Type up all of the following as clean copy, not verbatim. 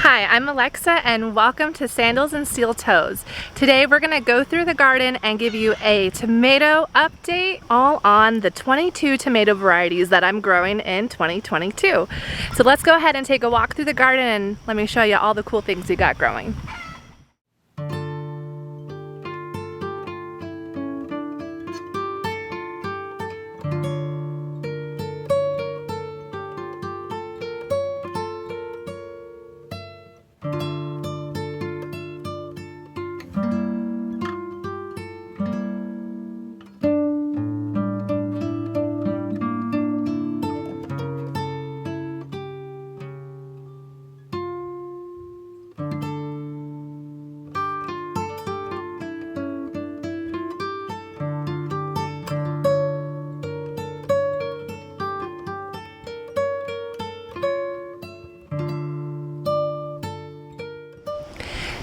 Hi, I'm Alexa and welcome to Sandals and Steel Toes. Today we're going to go through the garden and give you a tomato update all on the 22 tomato varieties that I'm growing in 2022. So let's go ahead and take a walk through the garden and let me show you all the cool things we got growing.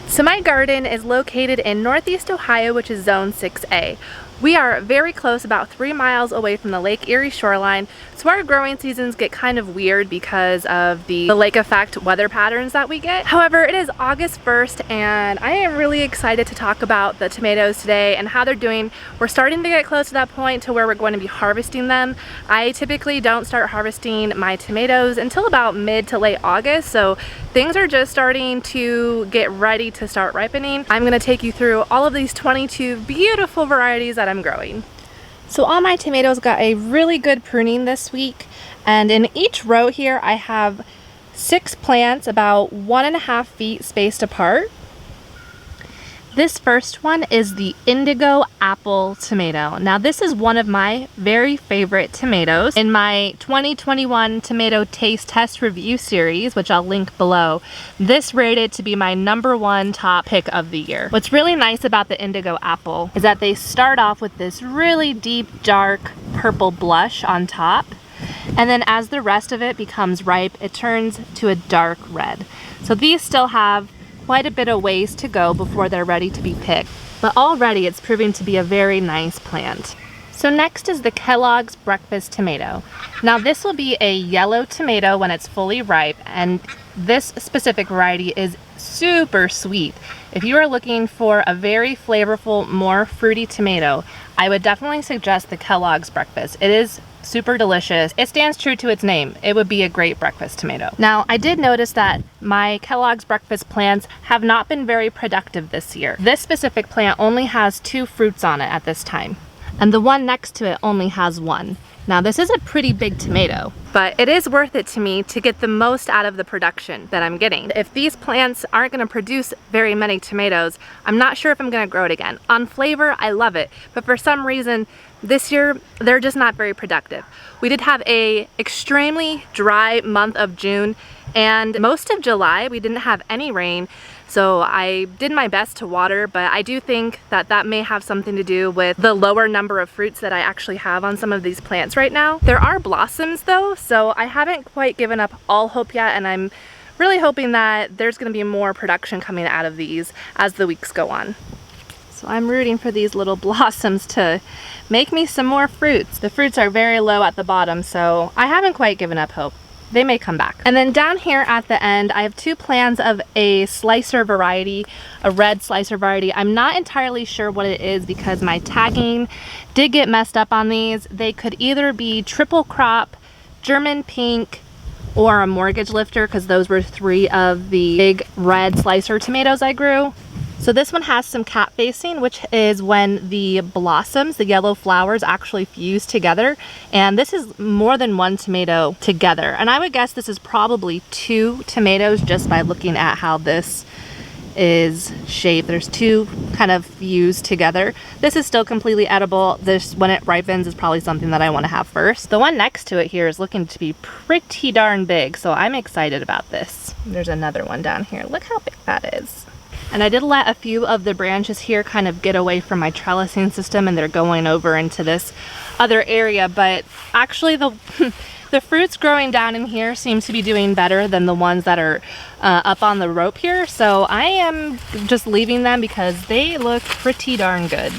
So my garden is located in Northeast Ohio, which is Zone 6A. We are very close, about 3 miles away from the Lake Erie shoreline, so our growing seasons get kind of weird because of the lake effect weather patterns that we get. However, it is August 1st and I am really excited to talk about the tomatoes today and how they're doing. We're starting to get close to that point to where we're going to be harvesting them. I typically don't start harvesting my tomatoes until about mid to late August, so things are just starting to get ready to start ripening. I'm going to take you through all of these 22 beautiful varieties that I'm growing. So all my tomatoes got a really good pruning this week, and in each row here I have 6 plants about 1.5 feet spaced apart. This first one is the Indigo apple tomato. Now this is one of my very favorite tomatoes. In my 2021 tomato taste test review series, which I'll link below, this rated to be my #1 top pick of the year. What's really nice about the Indigo apple is that they start off with this really deep, dark purple blush on top, and then as the rest of it becomes ripe, it turns to a dark red. So these still have quite a bit of ways to go before they're ready to be picked, but already it's proving to be a very nice plant. So next is the Kellogg's breakfast tomato. Now this will be a yellow tomato when it's fully ripe, and this specific variety is super sweet. If you are looking for a very flavorful, more fruity tomato, I would definitely suggest the Kellogg's breakfast. It is super delicious. It stands true to its name. It would be a great breakfast tomato. Now, I did notice that my Kellogg's breakfast plants have not been very productive this year. This specific plant only has 2 fruits on it at this time, and the one next to it only has 1. Now this is a pretty big tomato, but it is worth it to me to get the most out of the production that I'm getting. If these plants aren't going to produce very many tomatoes, I'm not sure if I'm going to grow it again. On flavor, I love it, but for some reason this year they're just not very productive. We did have a extremely dry month of June, and most of July we didn't have any rain. So I did my best to water, but I do think that that may have something to do with the lower number of fruits that I actually have on some of these plants right now. There are blossoms though, so I haven't quite given up all hope yet, and I'm really hoping that there's going to be more production coming out of these as the weeks go on. So I'm rooting for these little blossoms to make me some more fruits. The fruits are very low at the bottom, so I haven't quite given up hope. They may come back. And then down here at the end, I have 2 plants of a slicer variety, a red slicer variety. I'm not entirely sure what it is because my tagging did get messed up on these. They could either be triple crop, German pink, or a mortgage lifter, because those were 3 of the big red slicer tomatoes I grew. So this one has some cap facing, which is when the blossoms, the yellow flowers, actually fuse together. And this is more than 1 tomato together. And I would guess this is probably 2 tomatoes just by looking at how this is shaped. There's 2 kind of fused together. This is still completely edible. This, when it ripens, is probably something that I want to have first. The one next to it here is looking to be pretty darn big, so I'm excited about this. There's another one down here. Look how big that is. And I did let a few of the branches here kind of get away from my trellising system, and they're going over into this other area, but actually the the fruits growing down in here seems to be doing better than the ones that are up on the rope here, so I am just leaving them because they look pretty darn good.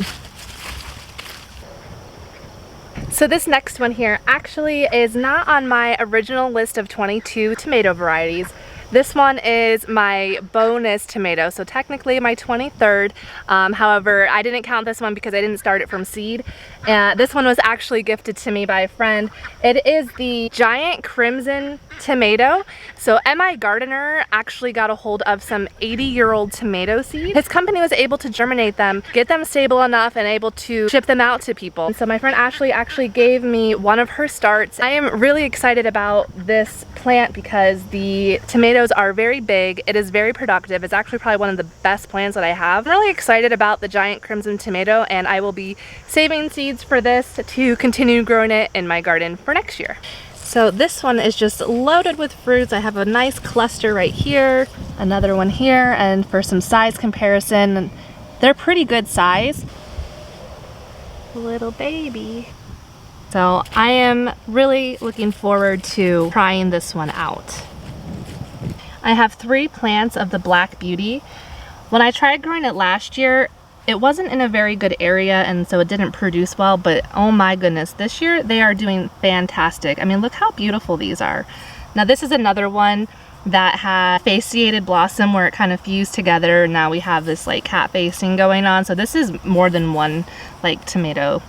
So this next one here actually is not on my original list of 22 tomato varieties. This one is my bonus tomato, so technically my 23rd. However, I didn't count this one because I didn't start it from seed. This one was actually gifted to me by a friend. It is the giant crimson tomato. So MI Gardener actually got a hold of some 80-year-old tomato seeds. His company was able to germinate them, get them stable enough, and able to ship them out to people. And so my friend Ashley actually gave me one of her starts. I am really excited about this plant because the tomatoes are very big. It is very productive. It's actually probably one of the best plants that I have. I'm really excited about the giant crimson tomato, and I will be saving seeds for this to continue growing it in my garden for next year. So this one is just loaded with fruits. I have a nice cluster right here, another one here, and for some size comparison, they're pretty good size. Little baby. So I am really looking forward to trying this one out. I have 3 plants of the Black Beauty. When I tried growing it last year, it wasn't in a very good area, and so it didn't produce well, but oh my goodness, this year they are doing fantastic. I mean, look how beautiful these are. Now this is another one that had fasciated blossom where it kind of fused together. Now we have this like cat facing going on. So this is more than one like tomato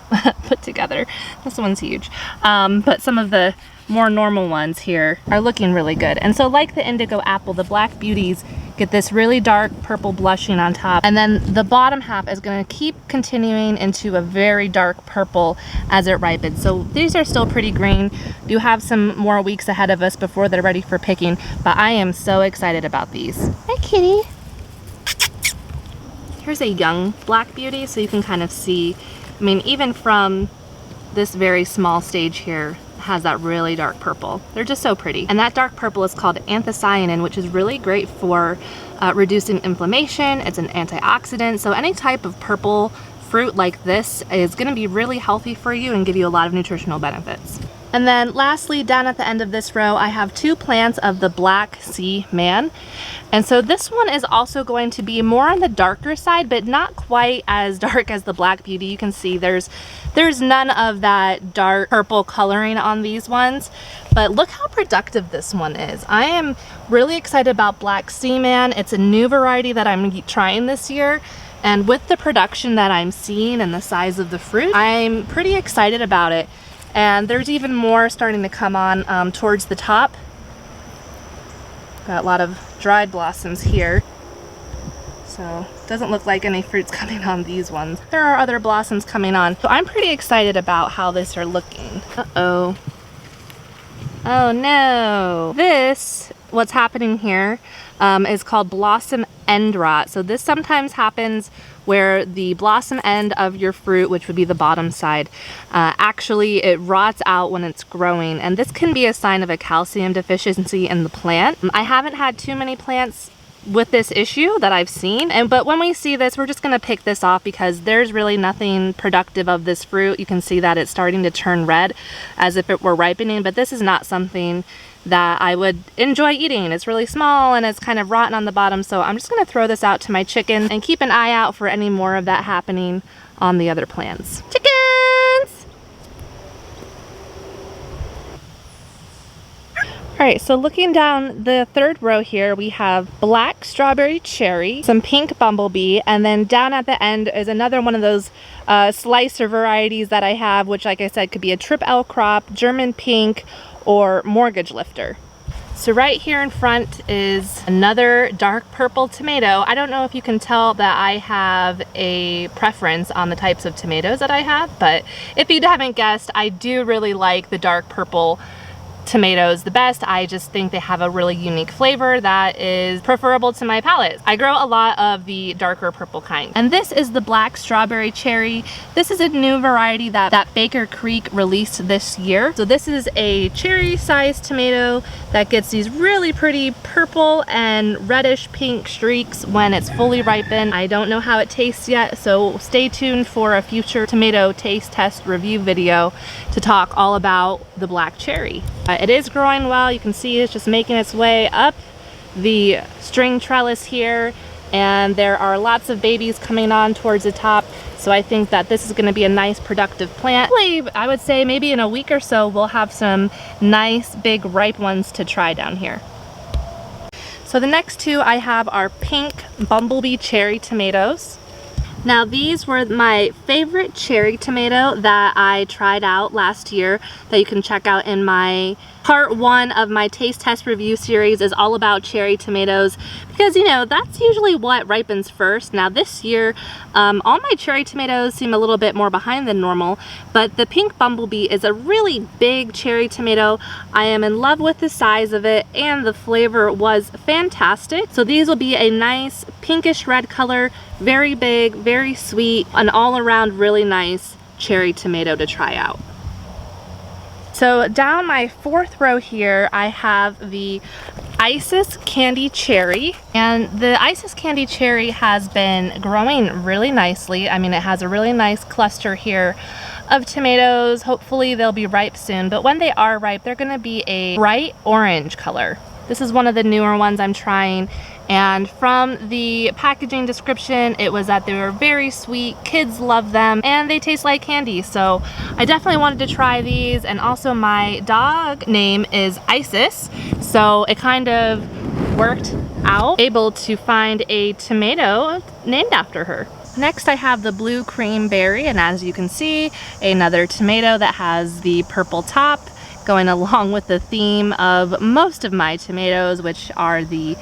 put together. This one's huge. But some of the more normal ones here are looking really good. And so like the Indigo apple, the Black Beauties get this really dark purple blushing on top. And then the bottom half is gonna keep continuing into a very dark purple as it ripens. So these are still pretty green. Do have some more weeks ahead of us before they're ready for picking, but I am so excited about these. Hi, kitty. Here's a young Black Beauty, so you can kind of see, I mean, even from this very small stage here, has that really dark purple. They're just so pretty. And that dark purple is called anthocyanin, which is really great for reducing inflammation. It's an antioxidant. So any type of purple fruit like this is gonna be really healthy for you and give you a lot of nutritional benefits. And then lastly, down at the end of this row, I have 2 plants of the Black Sea Man. And so this one is also going to be more on the darker side, but not quite as dark as the Black Beauty. You can see there's none of that dark purple coloring on these ones, but look how productive this one is. I am really excited about Black Sea Man. It's a new variety that I'm trying this year. And with the production that I'm seeing and the size of the fruit, I'm pretty excited about it. And there's even more starting to come on towards the top. Got a lot of dried blossoms here. So it doesn't look like any fruit's coming on these ones. There are other blossoms coming on. So I'm pretty excited about how this are looking. Uh-oh. Oh no. This, what's happening here, is called blossom end rot. So this sometimes happens where the blossom end of your fruit, which would be the bottom side, actually it rots out when it's growing, and this can be a sign of a calcium deficiency in the plant. I haven't had too many plants with this issue that I've seen, but when we see this, we're just gonna pick this off because there's really nothing productive of this fruit. You can see that it's starting to turn red as if it were ripening, but this is not something that I would enjoy eating. It's really small and it's kind of rotten on the bottom, so I'm just gonna throw this out to my chickens and keep an eye out for any more of that happening on the other plants. Chickens! All right, so looking down the 3rd row here, we have Black Strawberry Cherry, some Pink Bumblebee, and then down at the end is another one of those slicer varieties that I have, which like I said, could be a Trip L crop, German Pink, or Mortgage Lifter. So right here in front is another dark purple tomato. I don't know if you can tell that I have a preference on the types of tomatoes that I have, but if you haven't guessed, I do really like the dark purple tomatoes the best. I just think they have a really unique flavor that is preferable to my palate. I grow a lot of the darker purple kind. And this is the Black Strawberry Cherry. This is a new variety that Baker Creek released this year. So this is a cherry sized tomato that gets these really pretty purple and reddish pink streaks when it's fully ripened. I don't know how it tastes yet, so stay tuned for a future tomato taste test review video to talk all about the black cherry. It is growing well. You can see it's just making its way up the string trellis here, and there are lots of babies coming on towards the top. So I think that this is going to be a nice productive plant. I would say maybe in a week or so we'll have some nice big ripe ones to try down here. So the next two I have are pink Bumblebee cherry tomatoes. Now these were my favorite cherry tomato that I tried out last year that you can check out in my part 1 of my taste test review series is all about cherry tomatoes because, you know, that's usually what ripens first. Now this year, all my cherry tomatoes seem a little bit more behind than normal, but the pink Bumblebee is a really big cherry tomato. I am in love with the size of it and the flavor was fantastic. So these will be a nice pinkish red color, very big, very sweet, an all around really nice cherry tomato to try out. So down my 4th row here, I have the Isis Candy Cherry. And the Isis Candy Cherry has been growing really nicely. I mean, it has a really nice cluster here of tomatoes. Hopefully they'll be ripe soon, but when they are ripe, they're gonna be a bright orange color. This is one of the newer ones I'm trying. And from the packaging description, it was that they were very sweet, kids love them, and they taste like candy. So I definitely wanted to try these. And also my dog name is Isis, so it kind of worked out, able to find a tomato named after her. Next I have the blue cream berry, and as you can see, another tomato that has the purple top, going along with the theme of most of my tomatoes, which are the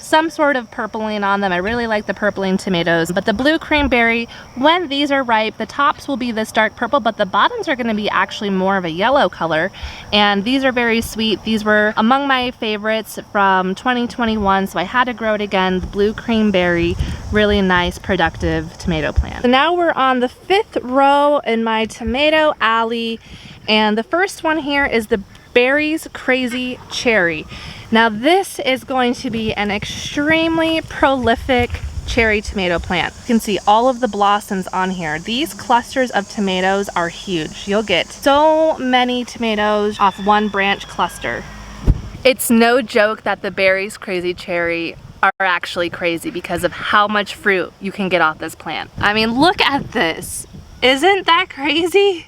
some sort of purpling on them. I really like the purpling tomatoes, but the blue cream berry, when these are ripe, the tops will be this dark purple, but the bottoms are going to be actually more of a yellow color, and these are very sweet. These were among my favorites from 2021, so I had to grow it again. The blue cream berry, really nice, productive tomato plant. So now we're on the 5th row in my tomato alley, and the first one here is the Berries Crazy Cherry. Now this is going to be an extremely prolific cherry tomato plant. You can see all of the blossoms on here. These clusters of tomatoes are huge. You'll get so many tomatoes off one branch cluster. It's no joke that the Berries Crazy Cherry are actually crazy because of how much fruit you can get off this plant. I mean, look at this. Isn't that crazy?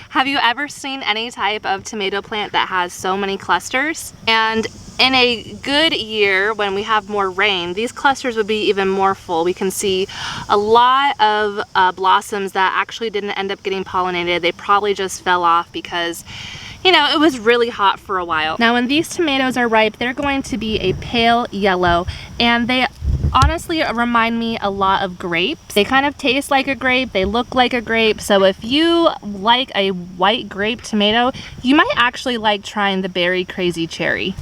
Have you ever seen any type of tomato plant that has so many clusters? And in a good year, when we have more rain, these clusters would be even more full. We can see a lot of blossoms that actually didn't end up getting pollinated. They probably just fell off because, you know, it was really hot for a while. Now when these tomatoes are ripe, they're going to be a pale yellow, and they honestly remind me a lot of grapes. They kind of taste like a grape, they look like a grape, so if you like a white grape tomato, you might actually like trying the Berry Crazy Cherry.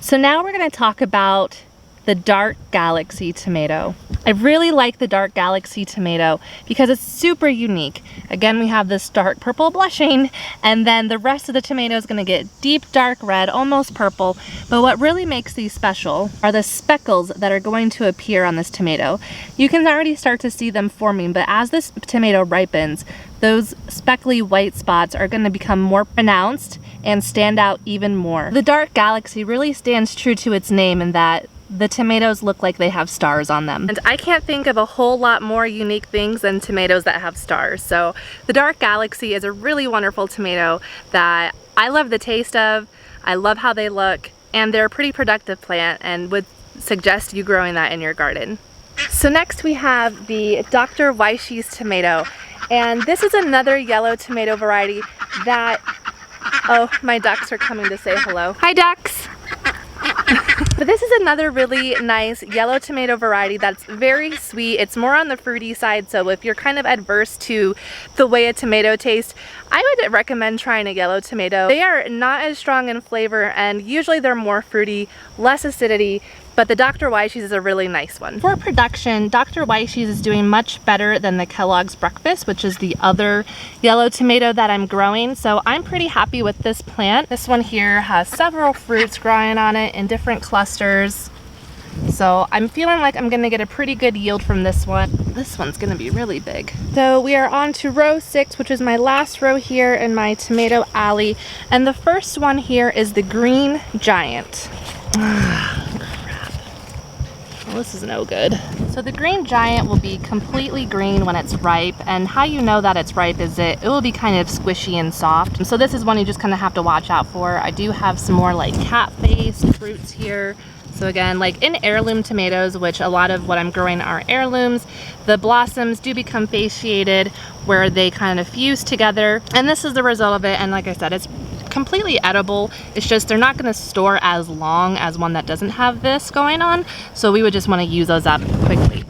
So now we're going to talk about the Dark Galaxy tomato. I really like the Dark Galaxy tomato because it's super unique. Again, we have this dark purple blushing, and then the rest of the tomato is going to get deep dark red, almost purple. But what really makes these special are the speckles that are going to appear on this tomato. You can already start to see them forming, but as this tomato ripens, those speckly white spots are going to become more pronounced and stand out even more. The Dark Galaxy really stands true to its name in that the tomatoes look like they have stars on them. And I can't think of a whole lot more unique things than tomatoes that have stars. So the Dark Galaxy is a really wonderful tomato that I love the taste of, I love how they look, and they're a pretty productive plant and would suggest you growing that in your garden. So next we have the Dr. Wyches tomato. And this is another yellow tomato variety that, oh, my ducks are coming to say hello. Hi ducks! But this is another really nice yellow tomato variety that's very sweet. It's more on the fruity side, so if you're kind of adverse to the way a tomato tastes, I would recommend trying a yellow tomato. They are not as strong in flavor, and usually they're more fruity, less acidity, but the Dr. Wyches is a really nice one. For production, Dr. Wyches is doing much better than the Kellogg's Breakfast, which is the other yellow tomato that I'm growing, so I'm pretty happy with this plant. This one here has several fruits growing on it in different clusters, so I'm feeling like I'm gonna get a pretty good yield from this one. This one's gonna be really big. So we are on to row 6, which is my last row here in my tomato alley, and the first one here is the Green Giant. Well, this is no good. So the green giant will be completely green when it's ripe, and how you know that it's ripe is it will be kind of squishy and soft. So this is one you just kind of have to watch out for. I do have some more like cat-faced fruits here. So again, like in heirloom tomatoes, which a lot of what I'm growing are heirlooms, the blossoms do become fasciated where they kind of fuse together. And this is the result of it. And like I said, it's completely edible. It's just they're not going to store as long as one that doesn't have this going on. So we would just want to use those up quickly.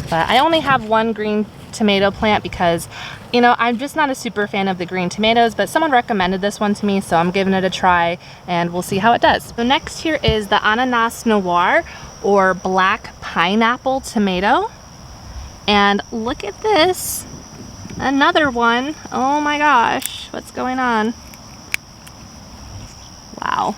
But I only have one green tomato plant because, you know, I'm just not a super fan of the green tomatoes, but someone recommended this one to me, so I'm giving it a try and we'll see how it does. So next here is the Ananas Noire, or black pineapple tomato. And look at this, another one. Oh my gosh, what's going on? Wow.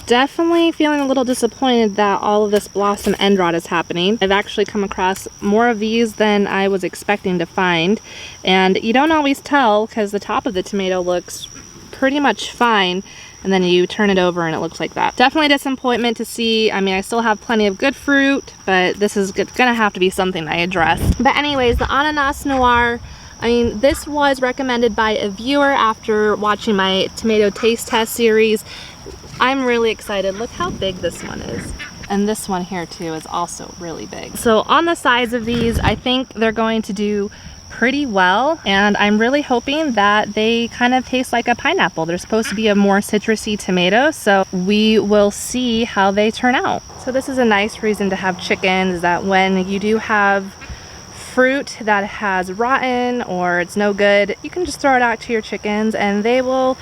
Definitely feeling a little disappointed that all of this blossom end rot is happening. I've actually come across more of these than I was expecting to find. And you don't always tell because the top of the tomato looks pretty much fine. And then you turn it over and it looks like that. Definitely a disappointment to see. I mean, I still have plenty of good fruit, but this is gonna have to be something I address. But anyways, the Ananas Noire, I mean, this was recommended by a viewer after watching my tomato taste test series. I'm really excited. Look how big this one is. And this one here too is also really big. So on the size of these, I think they're going to do pretty well. And I'm really hoping that they kind of taste like a pineapple. They're supposed to be a more citrusy tomato. So we will see how they turn out. So this is a nice reason to have chickens, that when you do have fruit that has rotten or it's no good, you can just throw it out to your chickens and they will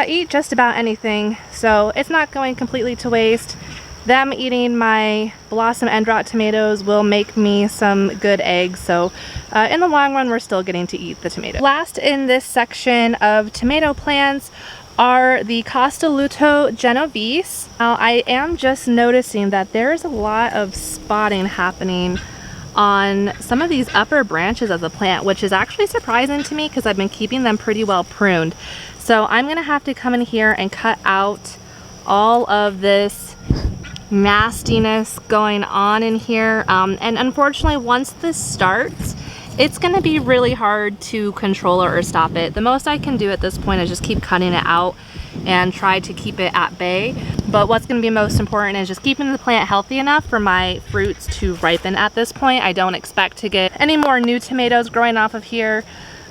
eat just about anything. So it's not going completely to waste. Them eating my blossom end rot tomatoes will make me some good eggs. So in the long run, we're still getting to eat the tomato. Last in this section of tomato plants are the Costoluto Genovese. Now I am just noticing that there's a lot of spotting happening on some of these upper branches of the plant, which is actually surprising to me because I've been keeping them pretty well pruned. So I'm gonna have to come in here and cut out all of this nastiness going on in here. And unfortunately, once this starts, it's gonna be really hard to control it or stop it. The most I can do at this point is just keep cutting it out and try to keep it at bay. But what's gonna be most important is just keeping the plant healthy enough for my fruits to ripen at this point. I don't expect to get any more new tomatoes growing off of here.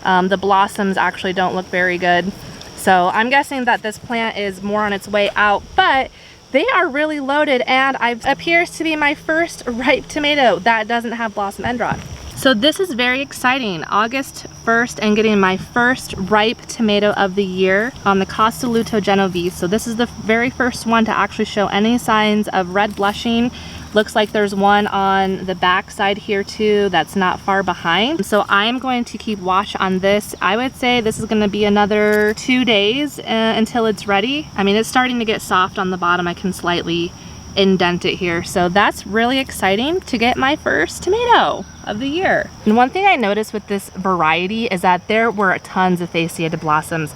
The blossoms actually don't look very good. So I'm guessing that this plant is more on its way out, but they are really loaded, and it appears to be my first ripe tomato that doesn't have blossom end rot. So this is very exciting. August 1st and getting my first ripe tomato of the year on the Costoluto Genovese. So this is the very first one to actually show any signs of red blushing. Looks like there's one on the back side here too that's not far behind. So I am going to keep watch on this. I would say this is going to be another 2 days until it's ready. I mean, it's starting to get soft on the bottom. I can slightly indent it here. So that's really exciting to get my first tomato of the year. And one thing I noticed with this variety is that there were tons of fasciated blossoms.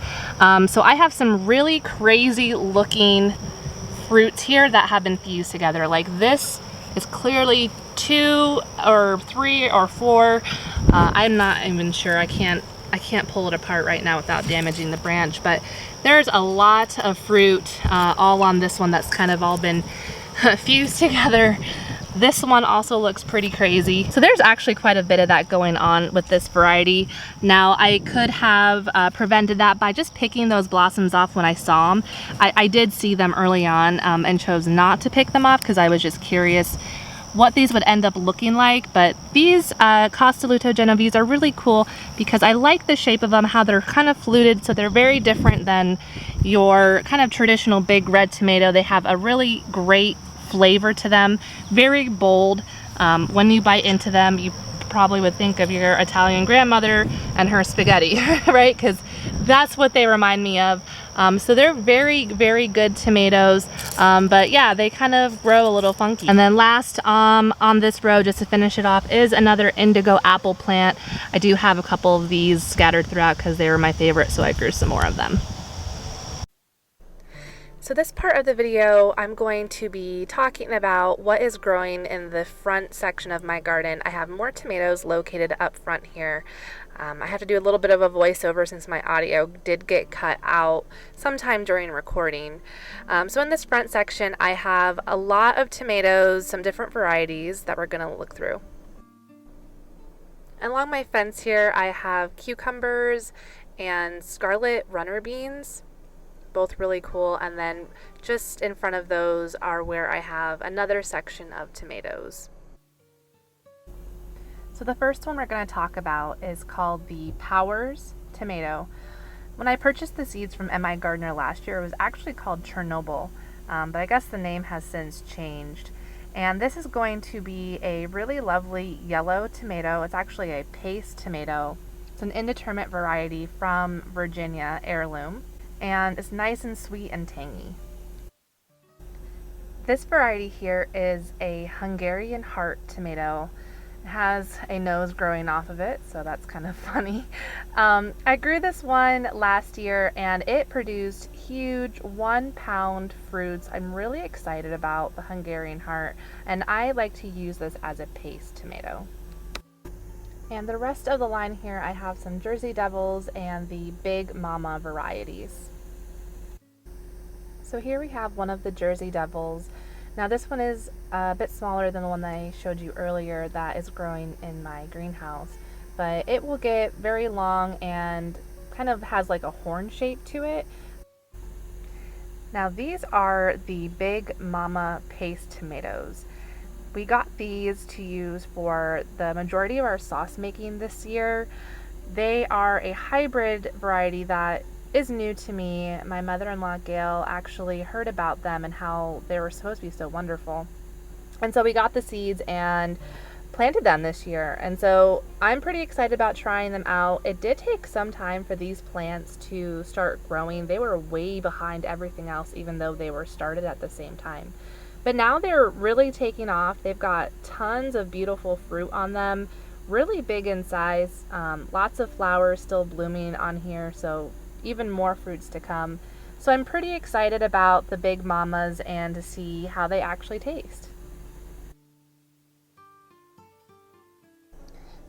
So I have some really crazy looking fruits here that have been fused together. Like this is clearly 2 or 3 or 4. I'm not even sure. I can't pull it apart right now without damaging the branch, but there's a lot of fruit all on this one that's kind of all been fused together. This one also looks pretty crazy. So there's actually quite a bit of that going on with this variety. Now I could have prevented that by just picking those blossoms off when I saw them. I did see them early on and chose not to pick them off because I was just curious what these would end up looking like. But these Costoluto Genovese are really cool because I like the shape of them, how they're kind of fluted, so they're very different than your kind of traditional big red tomato. They have a really great flavor to them, very bold. When you bite into them, you probably would think of your Italian grandmother and her spaghetti, right? Because that's what they remind me of. So they're very, very good tomatoes. But yeah, they kind of grow a little funky. And then last on this row, just to finish it off, is another indigo apple plant. I do have a couple of these scattered throughout because they were my favorite, so I grew some more of them. So this part of the video, I'm going to be talking about what is growing in the front section of my garden. I have more tomatoes located up front here. I have to do a little bit of a voiceover since my audio did get cut out sometime during recording. So in this front section, I have a lot of tomatoes, some different varieties that we're going to look through. And along my fence here, I have cucumbers and scarlet runner beans. Both really cool, and then just in front of those are where I have another section of tomatoes. So the first one we're going to talk about is called the Powers tomato. When I purchased the seeds from M.I. Gardener last year, it was actually called Chernobyl, but I guess the name has since changed. And this is going to be a really lovely yellow tomato. It's actually a paste tomato. It's an indeterminate variety from Virginia, heirloom. And it's nice and sweet and tangy. This variety here is a Hungarian heart tomato. It has a nose growing off of it, so that's kind of funny. I grew this one last year and it produced huge 1-pound fruits. I'm really excited about the Hungarian heart, and I like to use this as a paste tomato. And the rest of the line here, I have some Jersey Devils and the Big Mama varieties. So here we have one of the Jersey Devils. Now this one is a bit smaller than the one that I showed you earlier that is growing in my greenhouse, but it will get very long and kind of has like a horn shape to it. Now these are the Big Mama paste tomatoes. We got these to use for the majority of our sauce making this year. They are a hybrid variety that is new to me. My mother-in-law Gail actually heard about them and how they were supposed to be so wonderful. And so we got the seeds and planted them this year. And so I'm pretty excited about trying them out. It did take some time for these plants to start growing. They were way behind everything else, even though they were started at the same time. But now they're really taking off. They've got tons of beautiful fruit on them, really big in size, lots of flowers still blooming on here, so even more fruits to come. So I'm pretty excited about the Big Mamas and to see how they actually taste.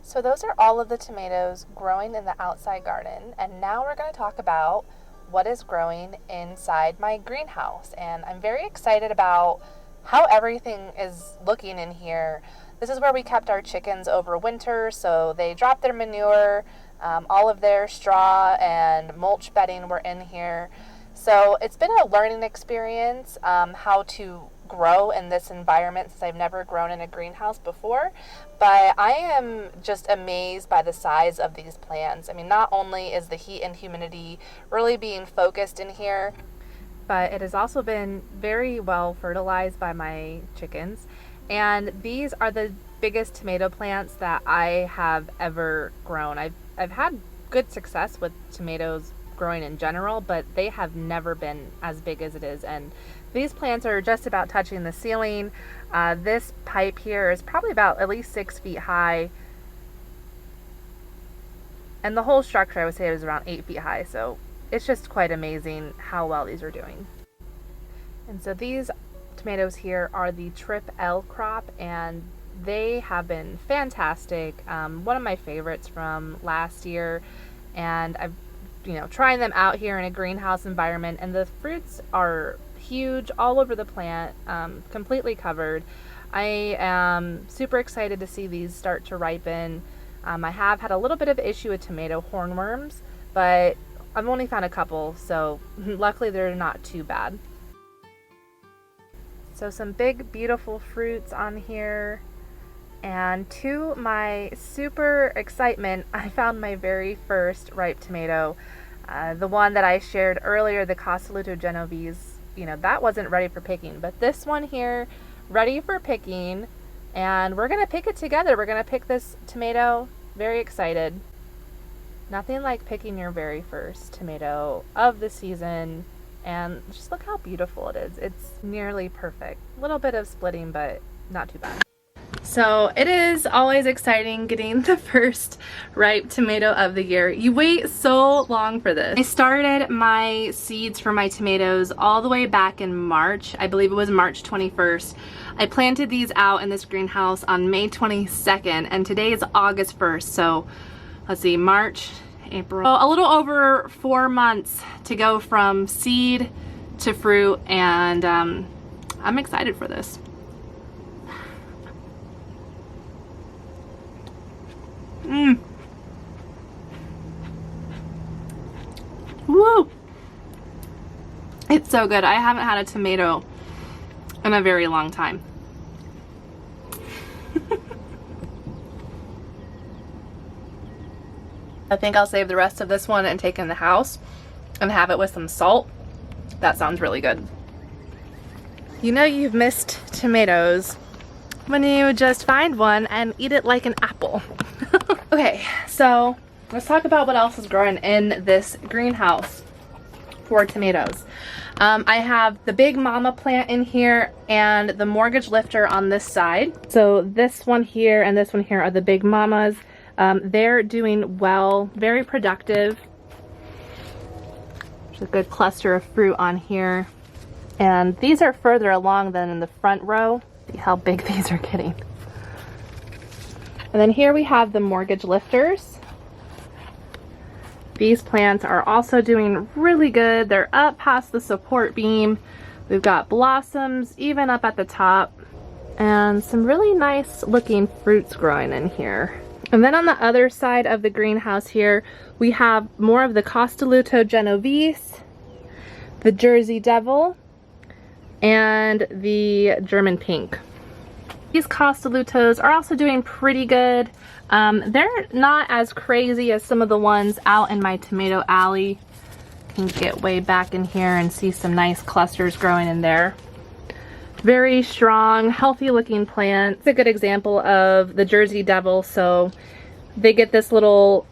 So those are all of the tomatoes growing in the outside garden, and now we're going to talk about what is growing inside my greenhouse. And I'm very excited about how everything is looking in here. This is where we kept our chickens over winter, so they dropped their manure, all of their straw and mulch bedding were in here. So it's been a learning experience how to grow in this environment, since I've never grown in a greenhouse before. But I am just amazed by the size of these plants. I mean, not only is the heat and humidity really being focused in here, but it has also been very well fertilized by my chickens. And these are the biggest tomato plants that I have ever grown. I've had good success with tomatoes growing in general, but they have never been as big as it is. And these plants are just about touching the ceiling. This pipe here is probably about at least 6 feet high. And the whole structure, I would say, is around 8 feet high. So it's just quite amazing how well these are doing. And so these tomatoes here are the Trip L crop, and they have been fantastic. One of my favorites from last year, and I've trying them out here in a greenhouse environment, and the fruits are huge all over the plant, completely covered. I am super excited to see these start to ripen. I have had a little bit of issue with tomato hornworms, but I've only found a couple, so luckily they're not too bad. So some big beautiful fruits on here, and to my super excitement, I found my very first ripe tomato. The one that I shared earlier, the Costoluto Genovese, that wasn't ready for picking, but this one here, ready for picking, and we're gonna pick it together. We're gonna pick this tomato. Very excited. Nothing like picking your very first tomato of the season, and just look how beautiful it is. It's nearly perfect. A little bit of splitting, but not too bad. So it is always exciting getting the first ripe tomato of the year. You wait so long for this. I started my seeds for my tomatoes all the way back in March. I believe it was March 21st. I planted these out in this greenhouse on May 22nd, and today is August 1st. So let's see, March, April, a little over 4 months to go from seed to fruit, and I'm excited for this. Woo! It's so good. I haven't had a tomato in a very long time. I think I'll save the rest of this one and take it in the house and have it with some salt. That sounds really good. You know you've missed tomatoes when you just find one and eat it like an apple. Okay, so let's talk about what else is growing in this greenhouse for tomatoes. I have the big mama plant in here and the mortgage lifter on this side. So this one here and this one here are the big mamas. They're doing well, very productive. There's a good cluster of fruit on here. And these are further along than in the front row. See how big these are getting. And then here we have the mortgage lifters. These plants are also doing really good. They're up past the support beam. We've got blossoms even up at the top, and some really nice looking fruits growing in here. And then on the other side of the greenhouse here, we have more of the Costoluto Genovese, the Jersey Devil, and the German Pink. These Costolutos are also doing pretty good. They're not as crazy as some of the ones out in my tomato alley. You can get way back in here and see some nice clusters growing in there. Very strong, healthy looking plant. It's a good example of the Jersey Devil. So they get this little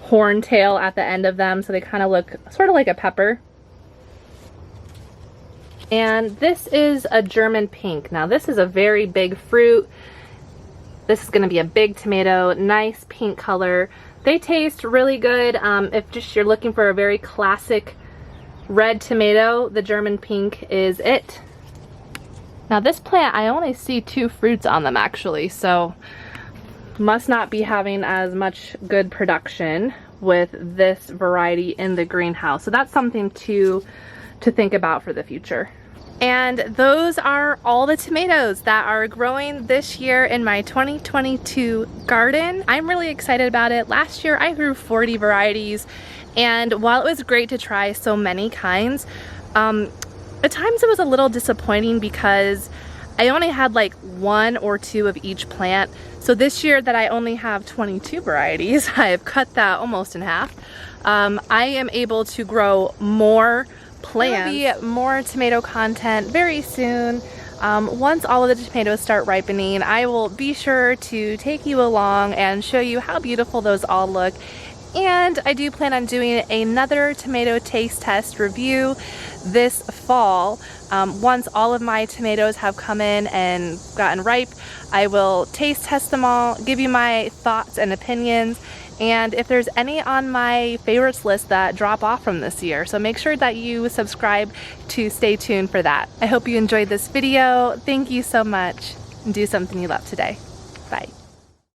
horn tail at the end of them, so they kind of look sort of like a pepper. And this is a German Pink. Now this is a very big fruit. This is gonna be a big tomato, nice pink color. They taste really good. If just you're looking for a very classic red tomato, the German Pink is it. Now this plant, I only see 2 fruits on them actually, so must not be having as much good production with this variety in the greenhouse. So that's something to think about for the future. And those are all the tomatoes that are growing this year in my 2022 garden. I'm really excited about it. Last year I grew 40 varieties, and while it was great to try so many kinds, at times it was a little disappointing because I only had like 1 or 2 of each plant. So this year that I only have 22 varieties, I have cut that almost in half. I am able to grow more plants. There will be more tomato content very soon. Once all of the tomatoes start ripening, I will be sure to take you along and show you how beautiful those all look. And I do plan on doing another tomato taste test review this fall. Once all of my tomatoes have come in and gotten ripe, I will taste test them all, give you my thoughts and opinions, and if there's any on my favorites list that drop off from this year. So make sure that you subscribe to stay tuned for that. I hope you enjoyed this video. Thank you so much, and do something you love today. Bye.